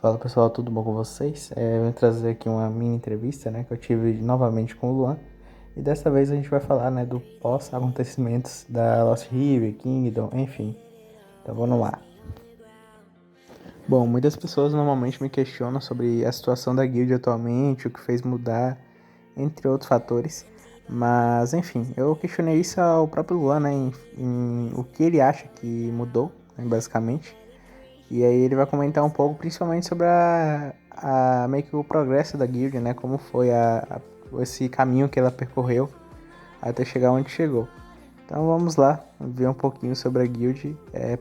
Fala pessoal, tudo bom com vocês? Eu vim trazer aqui uma mini entrevista, né, que eu tive novamente com o Luan. E dessa vez a gente vai falar, né, do pós-acontecimentos da Lost River, Kingdom, enfim. Então vamos lá. Bom, muitas pessoas normalmente me questionam sobre a situação da guild atualmente, o que fez mudar, entre outros fatores. Mas enfim, eu questionei isso ao próprio Luan, né, em o que ele acha que mudou, né, basicamente. E aí ele vai comentar um pouco, principalmente sobre meio que o progresso da guild, né? Como foi esse caminho que ela percorreu até chegar onde chegou. Então vamos lá, ver um pouquinho sobre a guild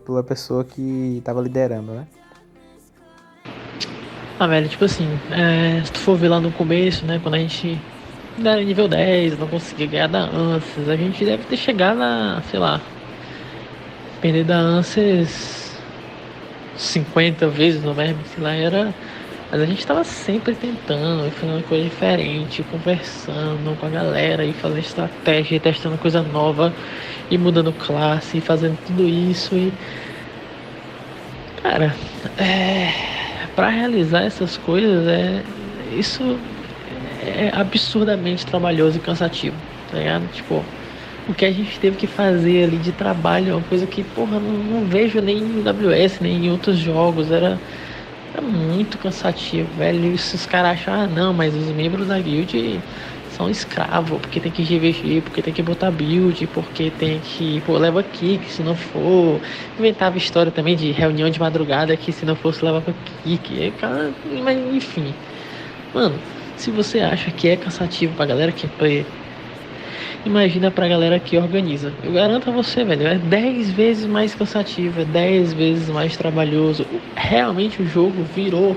pela pessoa que estava liderando, né? Velho, tipo assim, se tu for ver lá no começo, né, quando a gente era nível 10, não conseguia ganhar da Ansys, a gente deve ter chegado a, sei lá, perder da Ansys 50 vezes no mesmo, sei lá, era. Mas a gente tava sempre tentando, fazendo coisa diferente, conversando com a galera, e fazendo estratégia, e testando coisa nova, e mudando classe, e fazendo tudo isso, e. Cara, pra realizar essas coisas, isso é absurdamente trabalhoso e cansativo, tá ligado? Tipo, o que a gente teve que fazer ali de trabalho é uma coisa que, porra, não vejo nem em WS, nem em outros jogos. Era muito cansativo, velho. E se os caras acham, não, mas os membros da guild são escravos, porque tem que GVG, porque tem que botar build, porque tem que, pô, leva kick, se não for. Inventava história também de reunião de madrugada que se não fosse levava kick. E, cara, mas enfim. Mano, se você acha que é cansativo pra galera que imagina pra galera que organiza. Eu garanto a você, velho, é 10 vezes mais cansativo, é 10 vezes mais trabalhoso. Realmente o jogo virou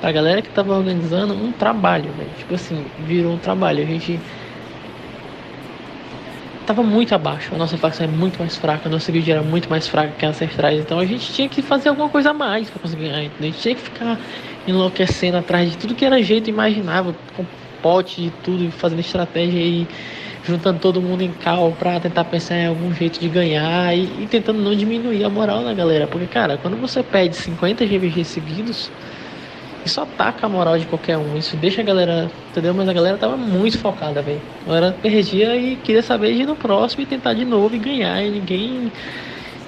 pra galera que tava organizando um trabalho, velho. Tipo assim, virou um trabalho. A gente tava muito abaixo. A nossa facção é muito mais fraca, a nossa guild era muito mais fraca que a Ancestrais. Então a gente tinha que fazer alguma coisa a mais pra conseguir ganhar. Entendeu? A gente tinha que ficar enlouquecendo atrás de tudo que era jeito imaginável, com pote de tudo, fazendo estratégia e juntando todo mundo em cal pra tentar pensar em algum jeito de ganhar e tentando não diminuir a moral da galera. Porque, cara, quando você perde 50 GVG seguidos, isso ataca a moral de qualquer um. Isso deixa a galera, entendeu? Mas a galera tava muito focada, velho. A galera perdia e queria saber de ir no próximo e tentar de novo e ganhar. E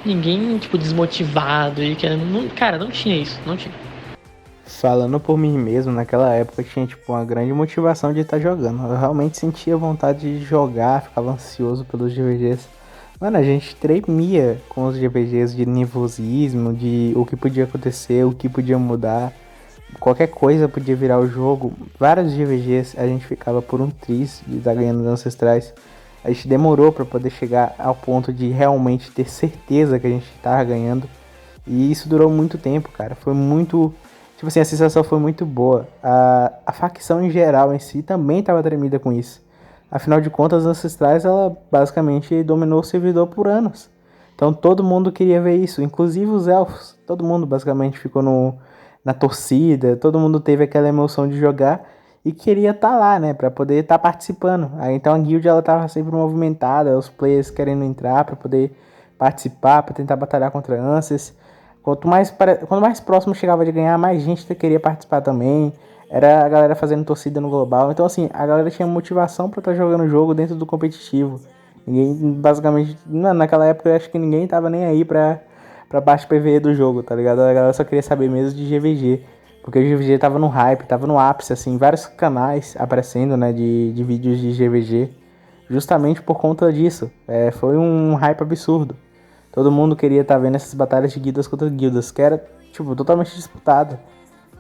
ninguém tipo, desmotivado. Cara, não tinha isso, não tinha. Falando por mim mesmo, naquela época eu tinha tipo uma grande motivação de estar jogando. Eu realmente sentia vontade de jogar, ficava ansioso pelos GVGs. Mano, a gente tremia com os GVGs de nervosismo, de o que podia acontecer, o que podia mudar. Qualquer coisa podia virar o jogo. Vários GVGs a gente ficava por um triz de estar ganhando os ancestrais. A gente demorou para poder chegar ao ponto de realmente ter certeza que a gente estava ganhando. E isso durou muito tempo, cara. Foi muito. Tipo assim, a sensação foi muito boa. A facção em geral em si também estava tremida com isso. Afinal de contas, os ancestrais, ela basicamente dominou o servidor por anos. Então todo mundo queria ver isso, inclusive os elfos. Todo mundo basicamente ficou na torcida, todo mundo teve aquela emoção de jogar e queria estar lá, né, para poder estar participando. Aí então a guild ela tava sempre movimentada, os players querendo entrar para poder participar, para tentar batalhar contra Ancestors. Quanto mais próximo chegava de ganhar, mais gente queria participar também. Era a galera fazendo torcida no global. Então, assim, a galera tinha motivação pra estar jogando o jogo dentro do competitivo. Ninguém, basicamente, naquela época eu acho que ninguém tava nem aí pra parte PvE do jogo, tá ligado? A galera só queria saber mesmo de GVG. Porque o GVG tava no hype, tava no ápice, assim, vários canais aparecendo, né, de vídeos de GVG. Justamente por conta disso. Foi um hype absurdo. Todo mundo queria estar vendo essas batalhas de guildas contra guildas, que era, tipo, totalmente disputada.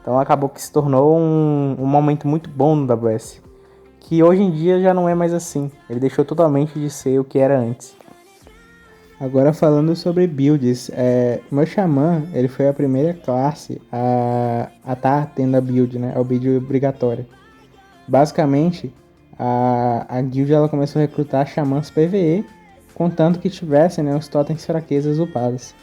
Então acabou que se tornou um momento muito bom no WS. Que hoje em dia já não é mais assim. Ele deixou totalmente de ser o que era antes. Agora falando sobre builds, meu Xamã, ele foi a primeira classe a tá tendo a build, né? A build obrigatória. Basicamente, a guild ela começou a recrutar xamãs PvE, contanto que tivessem, né, os totens fraquezas upados.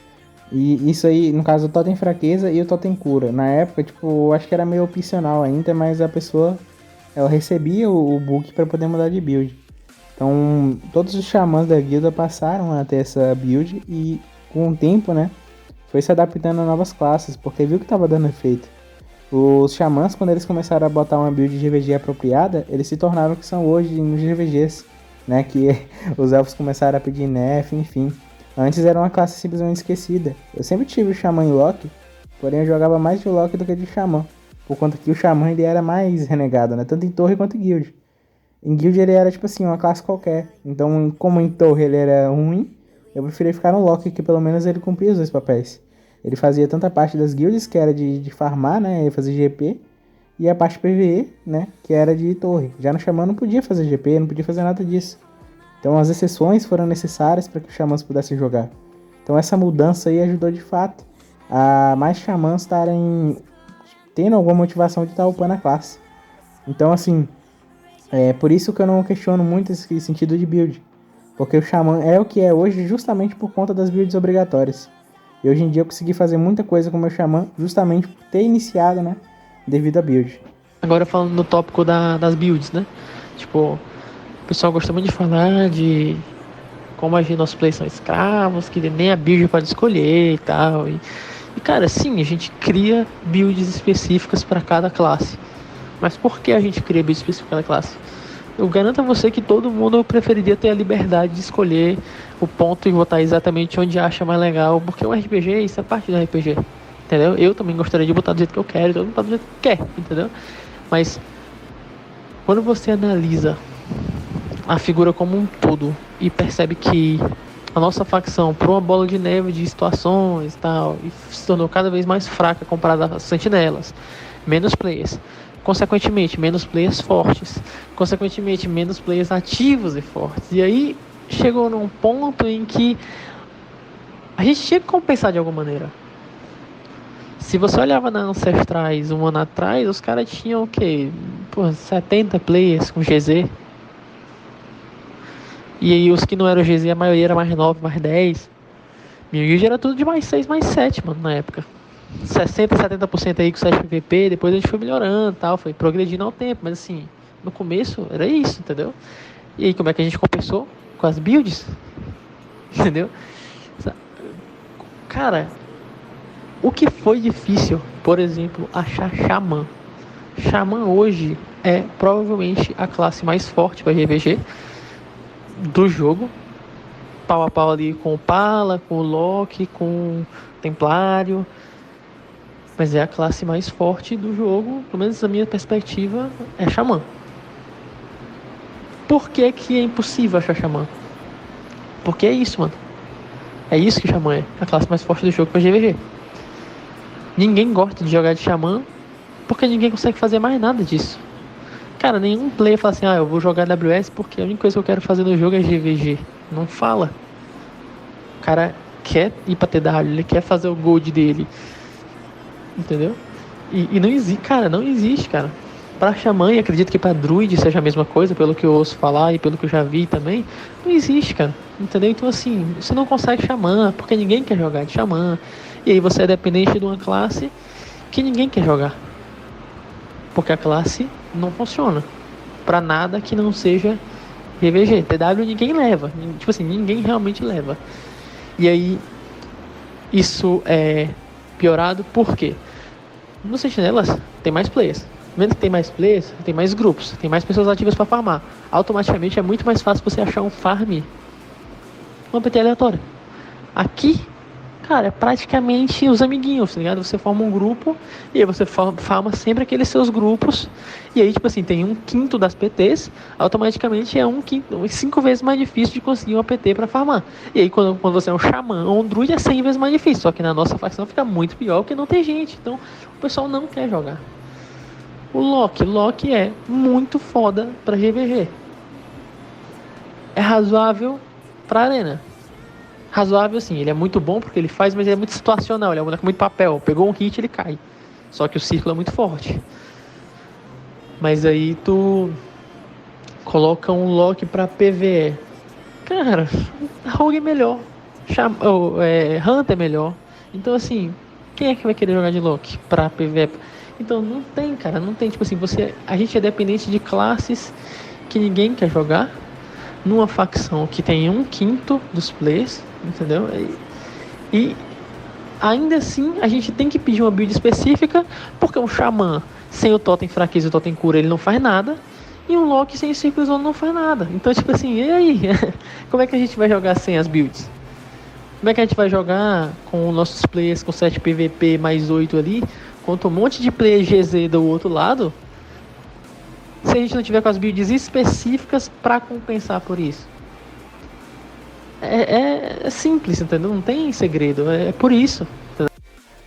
E isso aí, no caso, o totem fraqueza e o totem cura. Na época, tipo, eu acho que era meio opcional ainda, mas a pessoa, ela recebia o book para poder mudar de build. Então, todos os xamãs da guilda passaram a ter essa build e, com o tempo, né, foi se adaptando a novas classes, porque viu que estava dando efeito. Os xamãs, quando eles começaram a botar uma build de GVG apropriada, eles se tornaram o que são hoje nos GVGs, né? Que os elfos começaram a pedir nerf, enfim. Antes era uma classe simplesmente esquecida. Eu sempre tive o xamã em Loki, porém eu jogava mais de Loki do que de xamã. Por conta que o xamã ele era mais renegado, né? Tanto em torre quanto em guild. Em guild ele era tipo assim, uma classe qualquer. Então, como em torre ele era ruim, eu preferi ficar no Loki, que pelo menos ele cumpria os dois papéis. Ele fazia tanta parte das guilds, que era de farmar, né? Ele fazia GP. E a parte PvE, né? Que era de torre. Já no Xamã não podia fazer GP, não podia fazer nada disso. Então as exceções foram necessárias para que os xamãs pudessem jogar. Então essa mudança aí ajudou de fato a mais xamãs estarem tendo alguma motivação de estar upando a classe. Então assim, é por isso que eu não questiono muito esse sentido de build. Porque o xamã é o que é hoje justamente por conta das builds obrigatórias. E hoje em dia eu consegui fazer muita coisa com o meu xamã justamente por ter iniciado, né? Devido à build. Agora falando no tópico das builds, né? Tipo, o pessoal gosta muito de falar de como a gente, nossos players são escravos, que nem a build pode escolher e tal. E cara, sim, a gente cria builds específicas para cada classe. Mas por que a gente cria builds específicas para cada classe? Eu garanto a você que todo mundo preferiria ter a liberdade de escolher o ponto e votar exatamente onde acha mais legal, porque o RPG, isso é parte do RPG, entendeu? Eu também gostaria de botar do jeito que eu quero, todo mundo botar do jeito que quer, entendeu? Mas quando você analisa a figura como um todo e percebe que a nossa facção, por uma bola de neve de situações e tal, e se tornou cada vez mais fraca comparada às sentinelas, menos players, consequentemente menos players fortes, consequentemente menos players ativos e fortes, e aí chegou num ponto em que a gente tinha que compensar de alguma maneira. Se você olhava na Ancestrais um ano atrás, os caras tinham o quê? Pô, 70 players com GZ. E aí os que não eram GZ, a maioria era mais 9, mais 10. Meu guild era tudo de mais 6, mais 7, mano, na época. 60, 70% aí com 7 PVP, depois a gente foi melhorando e tal, foi progredindo ao tempo, mas assim, no começo era isso, entendeu? E aí como é que a gente compensou? Com as builds, entendeu? Cara, o que foi difícil, por exemplo, achar Xamã. Xamã hoje é provavelmente a classe mais forte para RPG do jogo, pau a pau ali com o Pala, com o Loki, com o Templário, mas é a classe mais forte do jogo, pelo menos na minha perspectiva, é Xamã. Por que que é impossível achar Xamã? Porque é isso, mano. É isso que Xamã é, a classe mais forte do jogo para GVG. Ninguém gosta de jogar de Xamã, porque ninguém consegue fazer mais nada disso. Cara, nenhum player fala assim, eu vou jogar AWS porque a única coisa que eu quero fazer no jogo é GVG. Não fala. O cara quer ir pra TW, ele quer fazer o gold dele. Entendeu? E não existe, cara, não existe, cara. Pra Xamã, e acredito que pra Druid seja a mesma coisa, pelo que eu ouço falar e pelo que eu já vi também, não existe, cara. Entendeu? Então assim, você não consegue Xamã, porque ninguém quer jogar de Xamã. E aí você é dependente de uma classe que ninguém quer jogar. Porque a classe não funciona pra nada que não seja GVG. TW ninguém leva. Tipo assim, ninguém realmente leva. E aí, isso é piorado por quê? No Sentinelas tem mais players. Vendo que tem mais players, tem mais grupos, tem mais pessoas ativas para farmar. Automaticamente é muito mais fácil você achar um farm, uma PT aleatória. Aqui, cara, é praticamente os amiguinhos, tá ligado? Você forma um grupo e aí você farma sempre aqueles seus grupos. E aí, tipo assim, tem 1/5 das PTs, automaticamente é 1/5, 5 vezes mais difícil de conseguir uma PT pra farmar. E aí, quando você é um xamã ou um druid, é 100 vezes mais difícil. Só que na nossa facção fica muito pior porque não tem gente. Então, o pessoal não quer jogar. O Loki é muito foda pra GVG. É razoável pra arena. Razoável assim, ele é muito bom porque ele faz, mas ele é muito situacional, ele é um boneco muito papel, pegou um hit ele cai, só que o círculo é muito forte. Mas aí tu coloca um Loki pra PvE, cara, Rogue é melhor, Hunter é melhor, então assim, quem é que vai querer jogar de Loki pra PvE? Então não tem, cara, não tem, tipo assim, a gente é dependente de classes que ninguém quer jogar, numa facção que tem 1/5 dos players, entendeu? E ainda assim a gente tem que pedir uma build específica, porque um Xamã sem o Totem Fraqueza e o Totem Cura ele não faz nada, e um Loki sem o Círculo Zone não faz nada. Então, tipo assim, e aí? Como é que a gente vai jogar sem as builds? Como é que a gente vai jogar com nossos players com 7 PVP mais 8 ali, contra um monte de player GZ do outro lado, se a gente não tiver com as builds específicas para compensar por isso? É simples, entendeu? Não tem segredo, é por isso.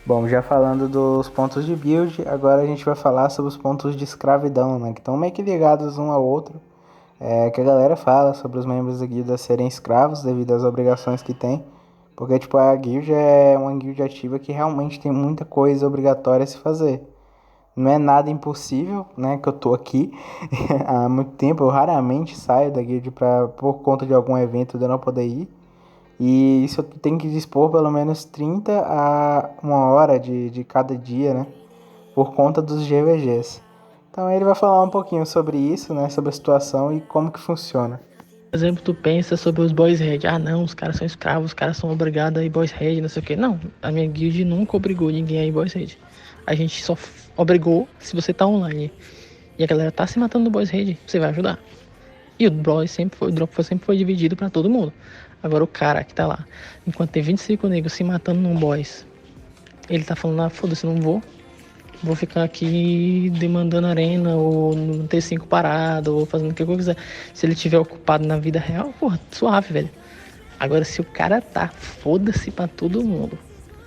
Bom, já falando dos pontos de build, agora a gente vai falar sobre os pontos de escravidão, né? Que estão meio que ligados um ao outro. Que a galera fala sobre os membros da guilda serem escravos devido às obrigações que tem. Porque, tipo, a guild é uma guild ativa que realmente tem muita coisa obrigatória a se fazer. Não é nada impossível, né? Que eu tô aqui há muito tempo. Eu raramente saio da guild por conta de algum evento de eu não poder ir. E isso eu tenho que dispor pelo menos 30 a 1 hora de cada dia, né? Por conta dos GVGs. Então ele vai falar um pouquinho sobre isso, né? Sobre a situação e como que funciona. Por exemplo, tu pensa sobre os boys red. Ah, não, os caras são escravos, os caras são obrigados a ir boys red, não sei o que. Não, a minha guild nunca obrigou ninguém a ir boys red. A gente só obrigou se você tá online e a galera tá se matando no boys red, você vai ajudar. E o drop sempre foi dividido pra todo mundo. Agora o cara que tá lá, enquanto tem 25 negros se matando num boys, ele tá falando, ah, foda-se, não vou ficar aqui demandando arena, ou no T5 parado, ou fazendo o que eu quiser. Se ele tiver ocupado na vida real, porra, suave, velho. Agora, se o cara tá, foda-se pra todo mundo.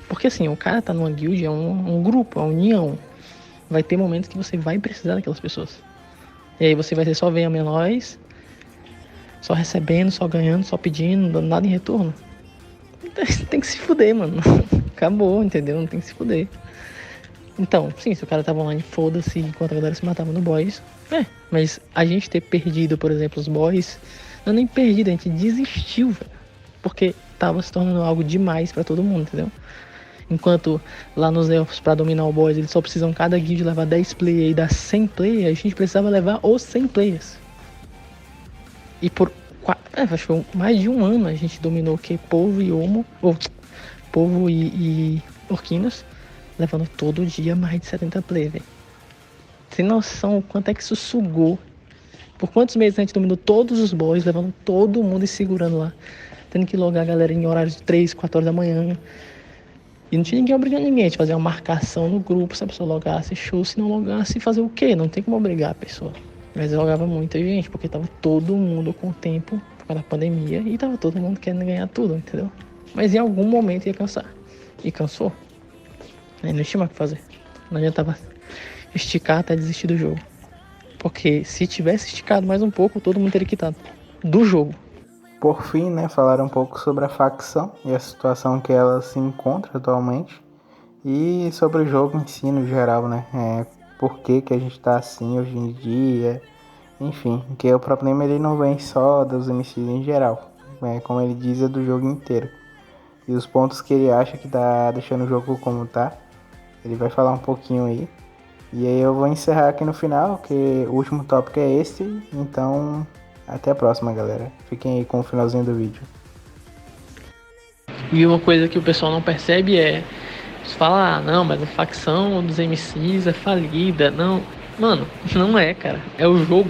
Porque assim, o cara tá numa guild, é um grupo, é uma união. Vai ter momentos que você vai precisar daquelas pessoas. E aí você vai ser só venha menores, só recebendo, só ganhando, só pedindo, não dando nada em retorno. Tem que se fuder, mano. Acabou, entendeu? Não tem que se fuder. Então, sim, se o cara tava online, foda-se, enquanto a galera se matava no boys. Mas a gente ter perdido, por exemplo, os boys, não é nem perdido, a gente desistiu, velho. Porque tava se tornando algo demais pra todo mundo, entendeu? Enquanto lá nos elfos, pra dominar o boys, eles só precisam cada guild levar 10 players e dar 100 players, a gente precisava levar os 100 players. E por acho que foi mais de um ano a gente dominou o que? Povo e Homo, ou Povo e Orquinos, levando todo dia mais de 70 play, velho. Sem noção o quanto é que isso sugou. Por quantos meses a gente dominou todos os boys, levando todo mundo e segurando lá. Tendo que logar a galera em horários de 3, 4 horas da manhã. E não tinha ninguém obrigando ninguém. A gente fazia uma marcação no grupo, se a pessoa logasse show, se não logasse, fazer o quê? Não tem como obrigar a pessoa. Mas eu jogava muita gente, porque tava todo mundo com tempo por causa da pandemia e tava todo mundo querendo ganhar tudo, entendeu? Mas em algum momento ia cansar. E cansou. Aí não tinha mais o que fazer. Não adiantava esticar até desistir do jogo. Porque se tivesse esticado mais um pouco, todo mundo teria quitado do jogo. Por fim, né, falar um pouco sobre a facção e a situação que ela se encontra atualmente. E sobre o jogo em si, no geral, né? Por que a gente tá assim hoje em dia. Enfim, porque o problema ele não vem só dos MCs em geral. Como ele diz, é do jogo inteiro. E os pontos que ele acha que tá deixando o jogo como tá, ele vai falar um pouquinho aí. E aí eu vou encerrar aqui no final, que o último tópico é esse. Então, até a próxima, galera. Fiquem aí com o finalzinho do vídeo. E uma coisa que o pessoal não percebe é... Você fala, não, mas a facção dos MCs é falida. Não, mano, não é, cara. É o jogo.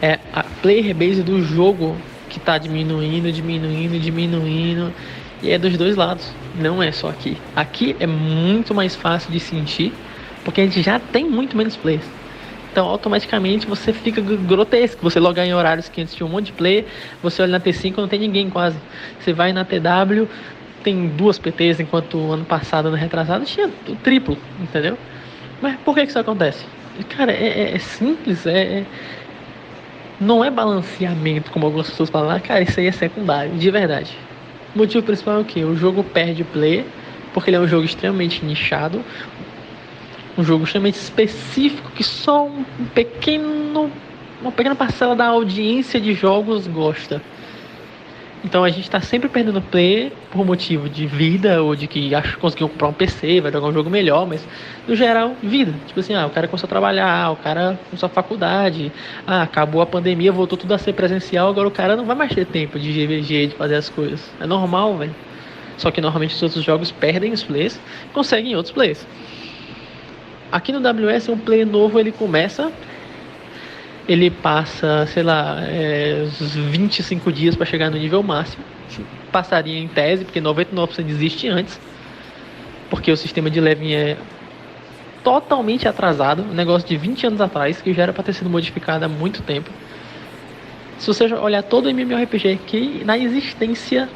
É a player base do jogo que tá diminuindo. E é dos dois lados. Não é só aqui. Aqui é muito mais fácil de sentir, porque a gente já tem muito menos players. Então automaticamente você fica grotesco. Você logar em horários que antes tinha um monte de player, você olha na T5 não tem ninguém quase. Você vai na TW, tem 2 PTs, enquanto o ano passado, ano retrasado, tinha o triplo, entendeu? Mas por que isso acontece? Cara, é simples, não é balanceamento, como algumas pessoas falam, cara, isso aí é secundário, de verdade. O motivo principal é o que? O jogo perde player, porque ele é um jogo extremamente nichado, um jogo extremamente específico, que só uma pequena parcela da audiência de jogos gosta. Então a gente tá sempre perdendo play por motivo de vida, ou de que acho que conseguiu comprar um PC, vai jogar um jogo melhor, mas no geral, vida. Tipo assim, o cara começou a trabalhar, o cara começou a faculdade, acabou a pandemia, voltou tudo a ser presencial, agora o cara não vai mais ter tempo de GVG, de fazer as coisas. É normal, velho. Só que normalmente os outros jogos perdem os players, conseguem outros players. Aqui no WS, um player novo, ele começa, ele passa, sei lá, uns 25 dias para chegar no nível máximo. Passaria em tese, porque 99% desiste antes, porque o sistema de leveling é totalmente atrasado, um negócio de 20 anos atrás, que já era para ter sido modificado há muito tempo. Se você olhar todo o MMORPG que na existência,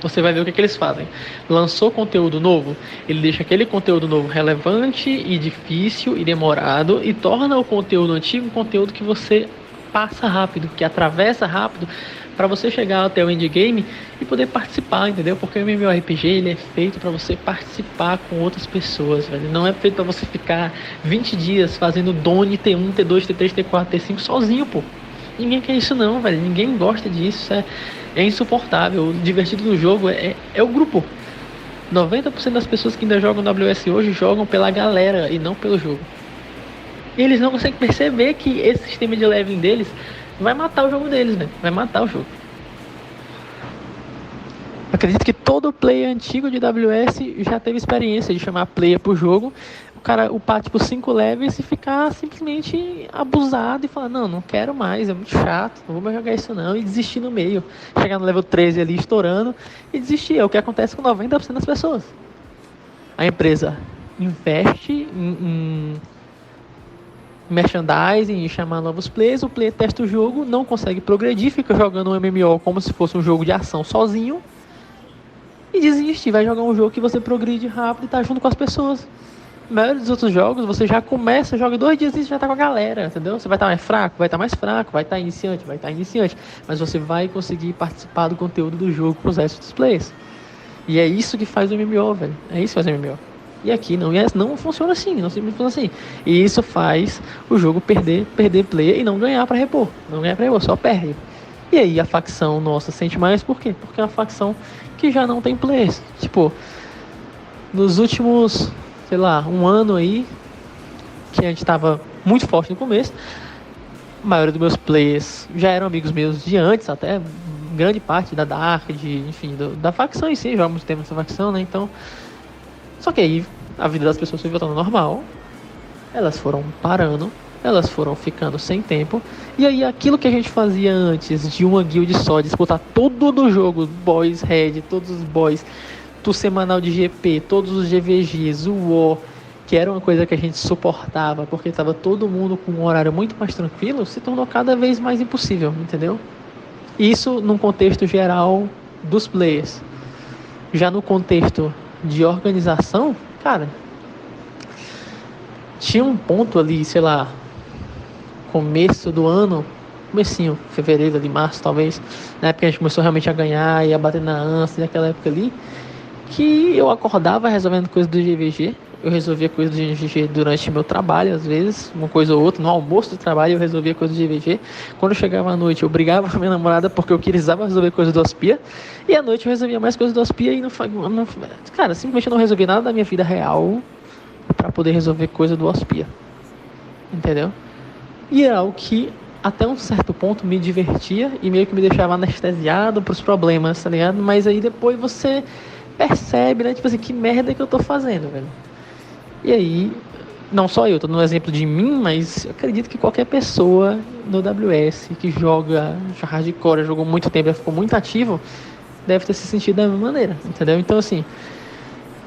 você vai ver o que eles fazem. Lançou conteúdo novo, ele deixa aquele conteúdo novo relevante e difícil e demorado e torna o conteúdo antigo um conteúdo que você passa rápido, que atravessa rápido para você chegar até o endgame e poder participar, entendeu? Porque o MMORPG ele é feito para você participar com outras pessoas, velho. Não é feito para você ficar 20 dias fazendo Done T1, T2, T3, T4, T5 sozinho, pô. Ninguém quer isso não, velho. Ninguém gosta disso. É insuportável. O divertido do jogo é o grupo. 90% das pessoas que ainda jogam WS hoje jogam pela galera e não pelo jogo. E eles não conseguem perceber que esse sistema de leveling deles vai matar o jogo deles, velho. Vai matar o jogo. Acredito que todo player antigo de WS já teve experiência de chamar player pro jogo, o cara upar tipo 5 levels e ficar simplesmente abusado e falar, não quero mais, é muito chato, não vou mais jogar isso não, e desistir no meio, chegar no level 13 ali estourando e desistir. É o que acontece com 90% das pessoas. A empresa investe em merchandising e chamar novos players, o player testa o jogo, não consegue progredir, fica jogando um MMO como se fosse um jogo de ação sozinho e desiste, vai jogar um jogo que você progride rápido e tá junto com as pessoas. A maioria dos outros jogos, você já começa, joga 2 dias e já tá com a galera, entendeu? Você vai estar mais fraco, vai estar mais fraco, vai estar iniciante, mas você vai conseguir participar do conteúdo do jogo com os restos dos players. E é isso que faz o MMO, velho. É isso que faz o MMO. E aqui não funciona assim, não simplesmente funciona assim. E isso faz o jogo perder player e não ganhar pra repor. Não ganhar pra repor, só perde. E aí a facção nossa sente mais, por quê? Porque é uma facção que já não tem players. Tipo, nos últimos, sei lá, um ano aí, que a gente tava muito forte no começo, a maioria dos meus players já eram amigos meus de antes, até grande parte da Dark, enfim, da facção em si, já há muito tempo nessa facção, né? Então, só que aí a vida das pessoas foi voltando ao normal, elas foram parando, elas foram ficando sem tempo, e aí aquilo que a gente fazia antes de uma guild só, disputar todo do jogo, boys, red, todos os boys, do semanal de GP, todos os GVGs, o WoW, que era uma coisa que a gente suportava, porque estava todo mundo com um horário muito mais tranquilo, se tornou cada vez mais impossível, entendeu? Isso num contexto geral dos players. Já no contexto de organização, cara, tinha um ponto ali, sei lá, começo do ano, comecinho, fevereiro, ali, março talvez, na época a gente começou realmente a ganhar e a bater na ânsia, naquela época ali, que eu acordava resolvendo coisas do GVG, eu resolvia coisas do GVG durante meu trabalho, às vezes, uma coisa ou outra, no almoço do trabalho eu resolvia coisas do GVG, quando eu chegava à noite eu brigava com a minha namorada porque eu precisava resolver coisas do Aspia, e à noite eu resolvia mais coisas do Aspia e cara, simplesmente eu não resolvi nada da minha vida real para poder resolver coisa do Aspia, entendeu? E é algo que até um certo ponto me divertia e meio que me deixava anestesiado pros problemas, tá ligado? Mas aí depois você percebe, né? Tipo assim, que merda que eu tô fazendo, velho. E aí, não só eu, tô dando um exemplo de mim, mas eu acredito que qualquer pessoa no WS que joga hardcore, jogou muito tempo, ficou muito ativo, deve ter se sentido da mesma maneira, entendeu? Então assim,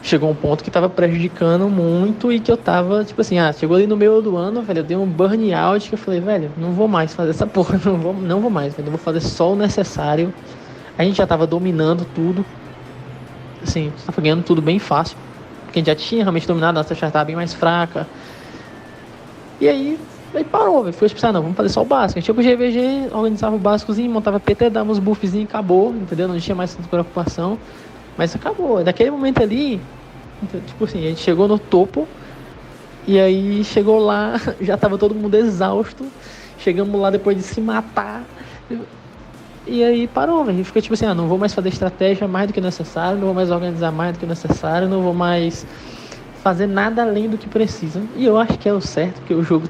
chegou um ponto que tava prejudicando muito e que eu tava, tipo assim, chegou ali no meio do ano, velho, eu dei um burnout que eu falei, velho, não vou mais fazer essa porra, não vou mais, velho, eu vou fazer só o necessário. A gente já tava dominando tudo, assim, tava ganhando tudo bem fácil, porque a gente já tinha realmente dominado, a nossa já tava bem mais fraca. E aí parou, velho, foi tipo, não, vamos fazer só o básico. A gente ia pro GVG, organizava o básicozinho, montava PT, dava uns buffzinhos e acabou, entendeu? Não tinha mais tanta preocupação. Mas acabou. Daquele momento ali, tipo assim, a gente chegou no topo. E aí chegou lá, já tava todo mundo exausto. Chegamos lá depois de se matar. E aí parou, velho. Fica tipo assim, não vou mais fazer estratégia mais do que necessário. Não vou mais organizar mais do que necessário. Não vou mais fazer nada além do que precisa. E eu acho que é o certo, porque o jogo...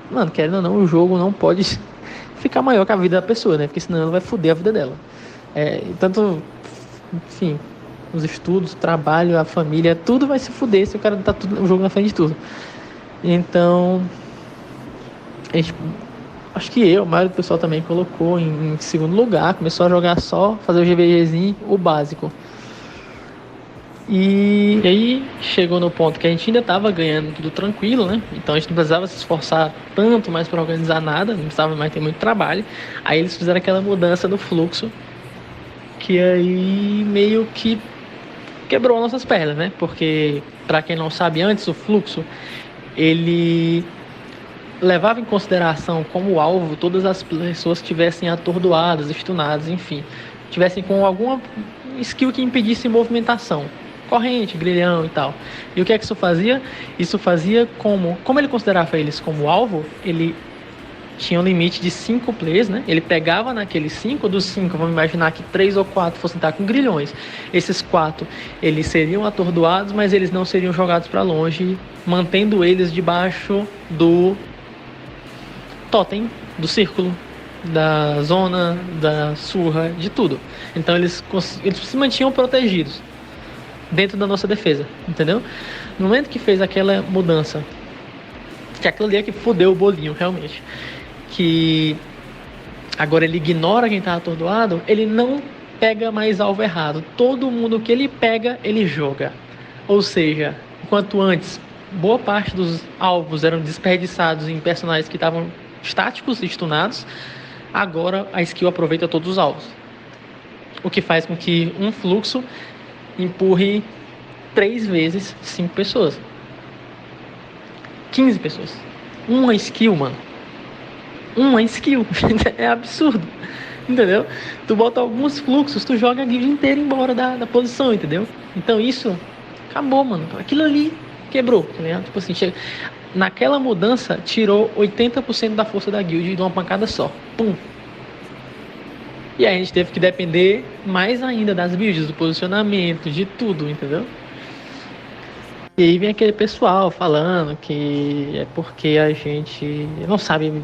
Mano, querendo ou não, o jogo não pode ficar maior que a vida da pessoa, né? Porque senão ela vai foder a vida dela. Tanto... Enfim... os estudos, o trabalho, a família, tudo vai se fuder se o cara tá tudo, o jogo na frente de tudo. Então, a gente, acho que a maioria do pessoal também colocou em segundo lugar, começou a jogar só, fazer o GVGzinho, o básico. E aí chegou no ponto que a gente ainda estava ganhando tudo tranquilo, né? Então a gente não precisava se esforçar tanto mais para organizar nada, não precisava mais ter muito trabalho. Aí eles fizeram aquela mudança do fluxo, que aí meio que quebrou nossas pernas, né? Porque, para quem não sabe, antes o fluxo, ele levava em consideração como alvo todas as pessoas que estivessem atordoadas, stunadas, enfim, tivessem com alguma skill que impedisse movimentação, corrente, grilhão e tal. E o que é que isso fazia? Isso fazia como ele considerava eles como alvo, ele tinha um limite de 5 players, né? Ele pegava naqueles 5, dos 5, vamos imaginar que 3 ou 4 fossem estar com grilhões. Esses 4, eles seriam atordoados, mas eles não seriam jogados para longe, mantendo eles debaixo do totem, do círculo, da zona, da surra, de tudo. Então eles se mantinham protegidos dentro da nossa defesa, entendeu? No momento que fez aquela mudança, que aquilo ali é que fudeu o bolinho, realmente, que agora ele ignora quem tá atordoado, ele não pega mais alvo errado. Todo mundo que ele pega, ele joga. Ou seja, enquanto antes boa parte dos alvos eram desperdiçados em personagens que estavam estáticos e stunados, agora a skill aproveita todos os alvos. O que faz com que um fluxo empurre 3 vezes 5 pessoas. 15 pessoas. Uma skill, mano. Uma skill. É absurdo. Entendeu? Tu bota alguns fluxos, tu joga a guild inteira embora da posição, entendeu? Então isso acabou, mano. Aquilo ali quebrou, tá ligado? Tipo assim, naquela mudança, tirou 80% da força da guild de uma pancada só. Pum. E aí a gente teve que depender mais ainda das builds, do posicionamento, de tudo, entendeu? E aí vem aquele pessoal falando que é porque a gente não sabe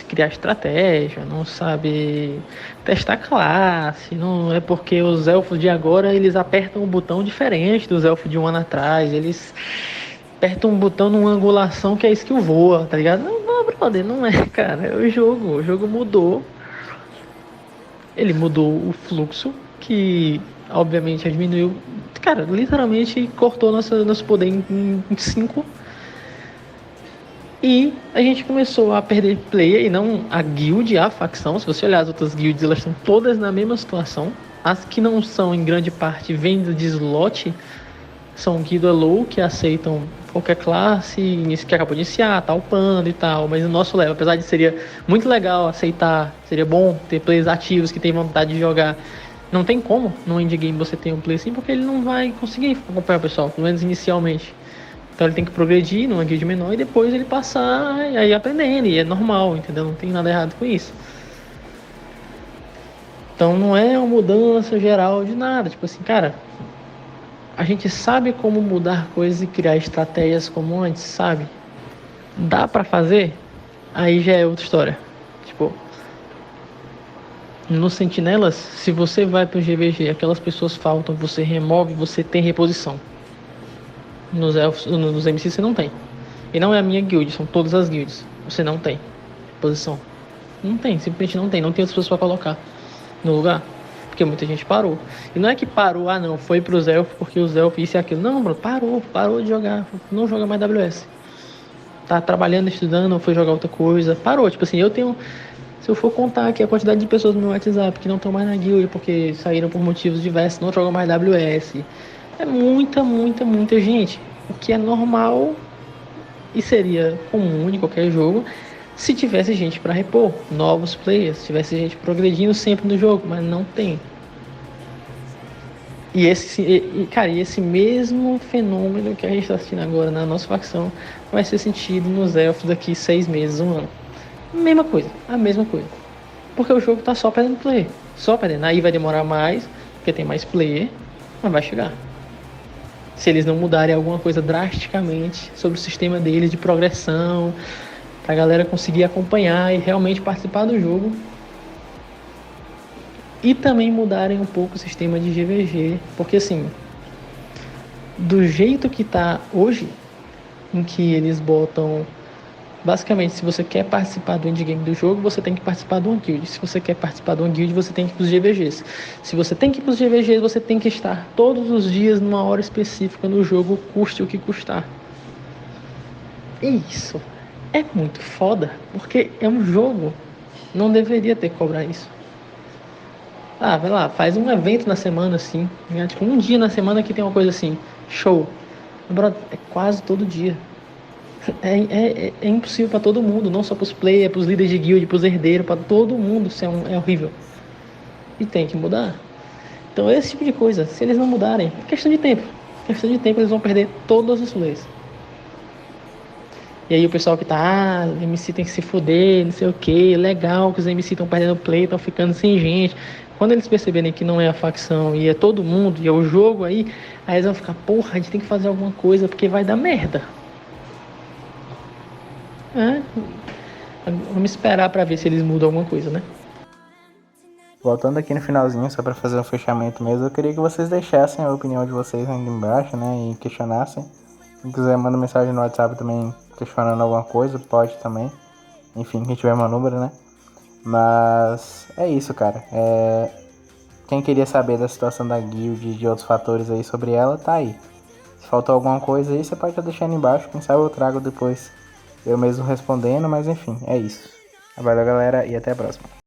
criar estratégia, não sabe testar classe, não é porque os elfos de agora eles apertam um botão diferente dos elfos de um ano atrás, eles apertam um botão numa angulação que a skill voa, tá ligado? Não, brother, não é, cara, é o jogo mudou. Ele mudou o fluxo, que obviamente diminuiu. Cara, literalmente cortou nosso poder em 5. E a gente começou a perder player, e não a guild, a facção. Se você olhar as outras guilds, elas estão todas na mesma situação. As que não são, em grande parte, vendas de slot, são guilda low, que aceitam qualquer classe que acabou de iniciar, tá upando e tal. Mas o nosso level, apesar de seria muito legal aceitar, seria bom ter players ativos que tem vontade de jogar, não tem como no indie game você ter um player assim, porque ele não vai conseguir acompanhar o pessoal, pelo menos inicialmente. Então ele tem que progredir numa guild menor e depois ele passar aí aprendendo, e é normal, entendeu? Não tem nada errado com isso. Então não é uma mudança geral de nada, tipo assim, cara, a gente sabe como mudar coisas e criar estratégias como antes, sabe? Dá pra fazer? Aí já é outra história. Tipo, nos sentinelas, se você vai pro GVG, aquelas pessoas faltam, você remove, você tem reposição. Nos elfos, nos MCs você não tem. E não é a minha guild, são todas as guilds. Você não tem reposição. Não tem, simplesmente não tem. Não tem outras pessoas pra colocar no lugar. Porque muita gente parou. E não é que parou, não, foi pros elfos porque os elfos isso e aquilo. Não, bro, parou de jogar. Não joga mais WS. Tá trabalhando, estudando, foi jogar outra coisa. Parou, tipo assim, eu tenho... Se eu for contar aqui a quantidade de pessoas no meu WhatsApp que não estão mais na guild porque saíram por motivos diversos, não jogam mais WS. É muita gente. O que é normal e seria comum em qualquer jogo se tivesse gente para repor, novos players, se tivesse gente progredindo sempre no jogo, mas não tem. E esse mesmo fenômeno que a gente está assistindo agora na nossa facção vai ser sentido nos elfos daqui 6 meses, 1 ano. A mesma coisa. Porque o jogo tá só perdendo player. Só perdendo. Aí vai demorar mais, porque tem mais player, mas vai chegar. Se eles não mudarem alguma coisa drasticamente sobre o sistema deles de progressão, pra galera conseguir acompanhar e realmente participar do jogo, E também mudarem um pouco o sistema de GVG, porque assim, do jeito que tá hoje, em que eles botam, basicamente, se você quer participar do endgame do jogo, você tem que participar de uma guild. Se você quer participar de uma guild, você tem que ir para os GVGs. Se você tem que ir para os GVGs, você tem que estar todos os dias numa hora específica no jogo, custe o que custar. E isso é muito foda, porque é um jogo. Não deveria ter que cobrar isso. Ah, vai lá, faz um evento na semana assim, né? Tipo, um dia na semana que tem uma coisa assim, show. Bro, é quase todo dia. É impossível para todo mundo, não só para os players, para os líderes de guild, para os herdeiros, para todo mundo. Isso é horrível. E tem que mudar. Então, esse tipo de coisa, se eles não mudarem, é questão de tempo. Questão de tempo, eles vão perder todos os plays. E aí o pessoal que tá, MC tem que se fuder, não sei o que, legal que os MC estão perdendo play, estão ficando sem gente. Quando eles perceberem que não é a facção e é todo mundo, e é o jogo aí eles vão ficar, porra, a gente tem que fazer alguma coisa porque vai dar merda. É, vamos esperar pra ver se eles mudam alguma coisa, né? Voltando aqui no finalzinho, só para fazer um fechamento mesmo, eu queria que vocês deixassem a opinião de vocês aí embaixo, né, e questionassem. Se quiser, manda mensagem no WhatsApp também questionando alguma coisa, pode também. Enfim, quem tiver meu número, né? Mas é isso, cara. Quem queria saber da situação da guild e de outros fatores aí sobre ela, tá aí. Se faltou alguma coisa aí, você pode deixar aí embaixo. Quem sabe eu trago depois eu mesmo respondendo, mas enfim, é isso. Valeu, galera, e até a próxima.